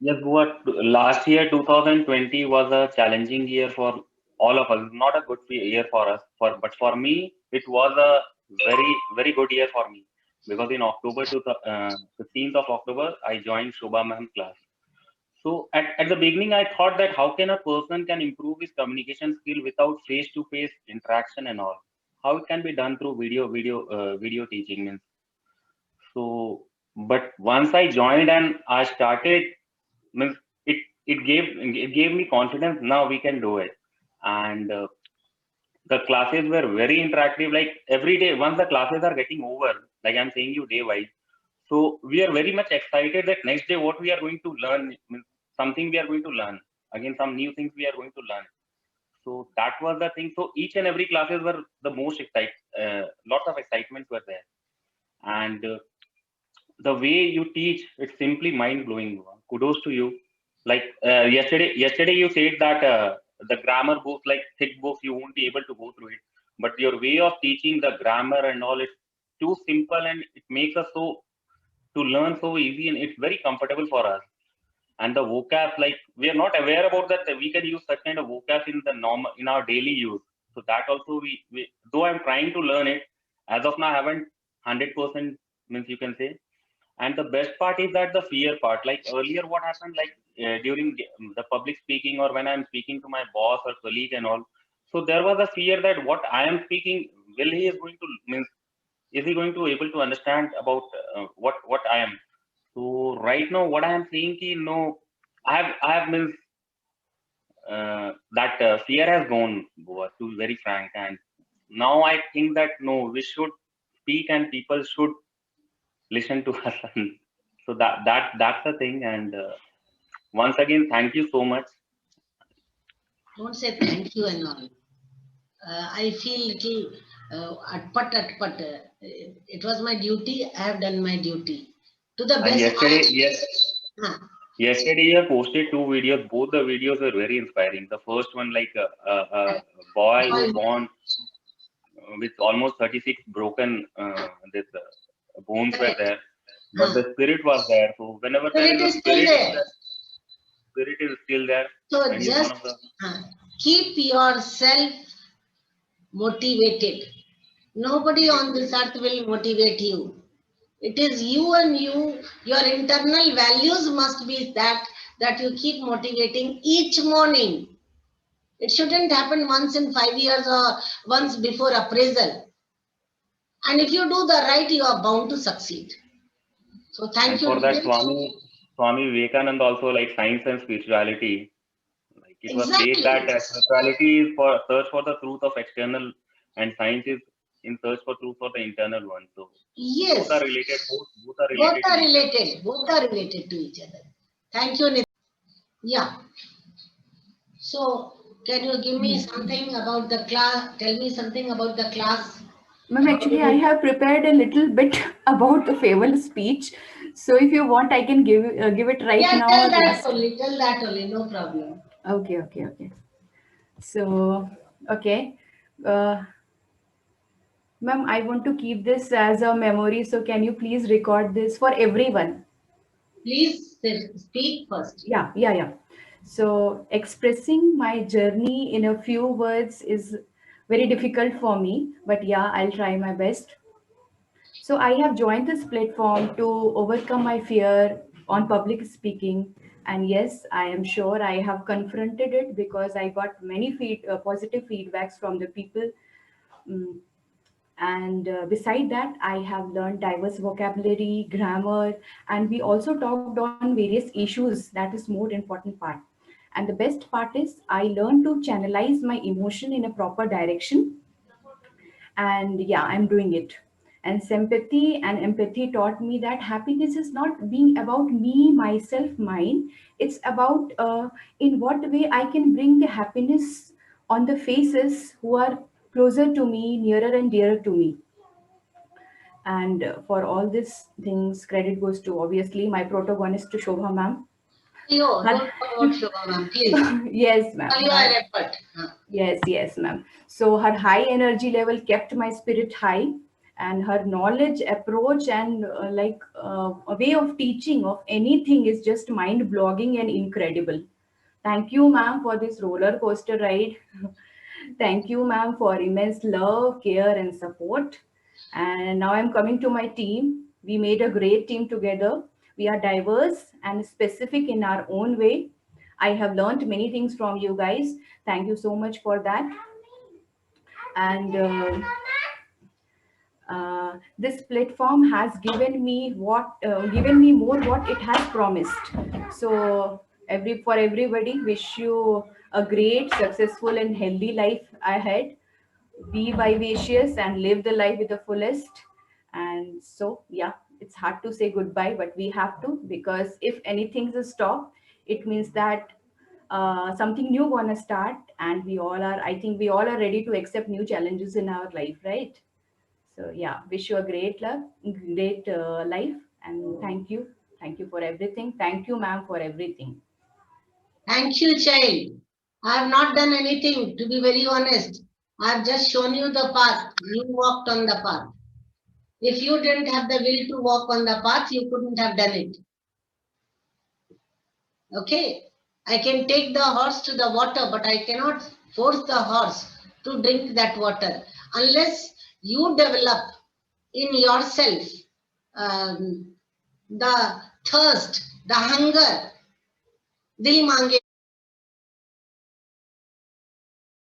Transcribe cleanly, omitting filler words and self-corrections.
Yes, but last year 2020 was a challenging year for all of us. Not a good year for us, but for me it was a very good year for me because in October to the 15th of October I joined Shobha ma'am class. So at the beginning I thought that how can a person can improve his communication skill without face-to-face interaction and all? How it can be done through video teaching means. So, but once I joined and I started means it it gave me confidence. Now we can do it, and the classes were very interactive. Like every day, once the classes are getting over, like I'm saying you day wise, so we are very much excited that next day what we are going to learn means something we are going to learn again, some new things we are going to learn. So that was the thing. So each and every classes were the most excited. Lots of excitements were there, and the way you teach, it's simply mind blowing. Kudos to you. Like yesterday you said that the grammar books, like thick books, you won't be able to go through it, but your way of teaching the grammar and all, it's too simple and it makes us so to learn so easy, and it's very comfortable for us. And the vocab, like we are not aware about that we can use such kind of vocab in the normal in our daily use. So that also we though I'm trying to learn it, as of now I haven't 100% means you can say. And the best part is that the fear part, like earlier what happened, like during the public speaking or when I'm speaking to my boss or colleague and all, so there was a fear that what I am speaking, will he is going to means, is he going to able to understand about what I am. So right now what I am saying ki, no, I have means that fear has gone, Goa, to be very frank. And now I think that no, we should speak and people should listen to us. So that's the thing. And once again, thank you so much. Don't say thank you and all. I feel little atpat. It was my duty. I have done my duty to the And best. Huh. yesterday you have posted two videos. Both the videos were very inspiring. The first one, like a boy who born with almost 36 broken this bones were Correct. there, but Huh. the spirit was there. So whenever But there it is a is still spirit, there. the spirit is still there, So and he's one just of the. keep yourself motivated. Nobody Yes, on this earth will motivate you. It is you and you. Your internal values must be that you keep motivating each morning. It shouldn't happen once in 5 years or once before appraisal. And if you do the right, you are bound to succeed. So thank and you, for that, Nitin. Swami Vivekananda also like science and spirituality. Like it was said Exactly. that spirituality is for search for the truth of external, and science is in search for truth for the internal one. So both are Yes. related. Both are related to each other. Both are related to each other. Thank you, Nitin. Yeah. So can you give me something about the class? Tell me something about the class. Ma'am, How did actually, I you? have prepared a little bit about the farewell speech. So if you want, I can give it right Yeah, now tell or that last. only. Tell that only. No problem. Okay. So, okay. Uh, Ma'am, I want to keep this as a memory. So can you please record this for everyone? Please speak first. Yeah. So expressing my journey in a few words is very difficult for me, but yeah, I'll try my best. So I have joined this platform to overcome my fear on public speaking. And yes, I am sure I have confronted it because I got many positive feedbacks from the people. Mm, and beside that, I have learned diverse vocabulary, grammar, and we also talked on various issues. That is more important part. And the best part is I learned to channelize my emotion in a proper direction, and yeah, I'm doing it. And sympathy and empathy taught me that happiness is not being about me, myself, mine. It's about in what way I can bring the happiness on the faces who are closer to me, nearer and dearer to me. And for all these things, credit goes to obviously my protagonist, to Shobha ma'am. Yo, Her, don't talk about Shobha, ma'am, please. yes, ma'am. All your effort. Yes, ma'am. So her high energy level kept my spirit high, and her knowledge, approach, and a way of teaching of anything is just mind-blogging and incredible. Thank you, ma'am, for this roller coaster ride. Thank you, ma'am, for immense love, care, and support. And now I'm coming to my team. We made a great team together. We are diverse and specific in our own way. I have learned many things from you guys. Thank you so much for that. And this platform has given me more what it has promised. So for everybody, wish you a great, successful, and healthy life ahead. Be vivacious and live the life with the fullest. And so, yeah, it's hard to say goodbye, but we have to, because if anything's a stop, it means that something new gonna start, and I think we all are ready to accept new challenges in our life, right? So yeah, wish you a great life, and thank you for everything. Thank you, ma'am, for everything. Thank you, child. I have not done anything, to be very honest. I have just shown you the path. You walked on the path. If you didn't have the will to walk on the path, you couldn't have done it. Okay? I can take the horse to the water, but I cannot force the horse to drink that water unless you develop in yourself the thirst, the hunger. Dil mange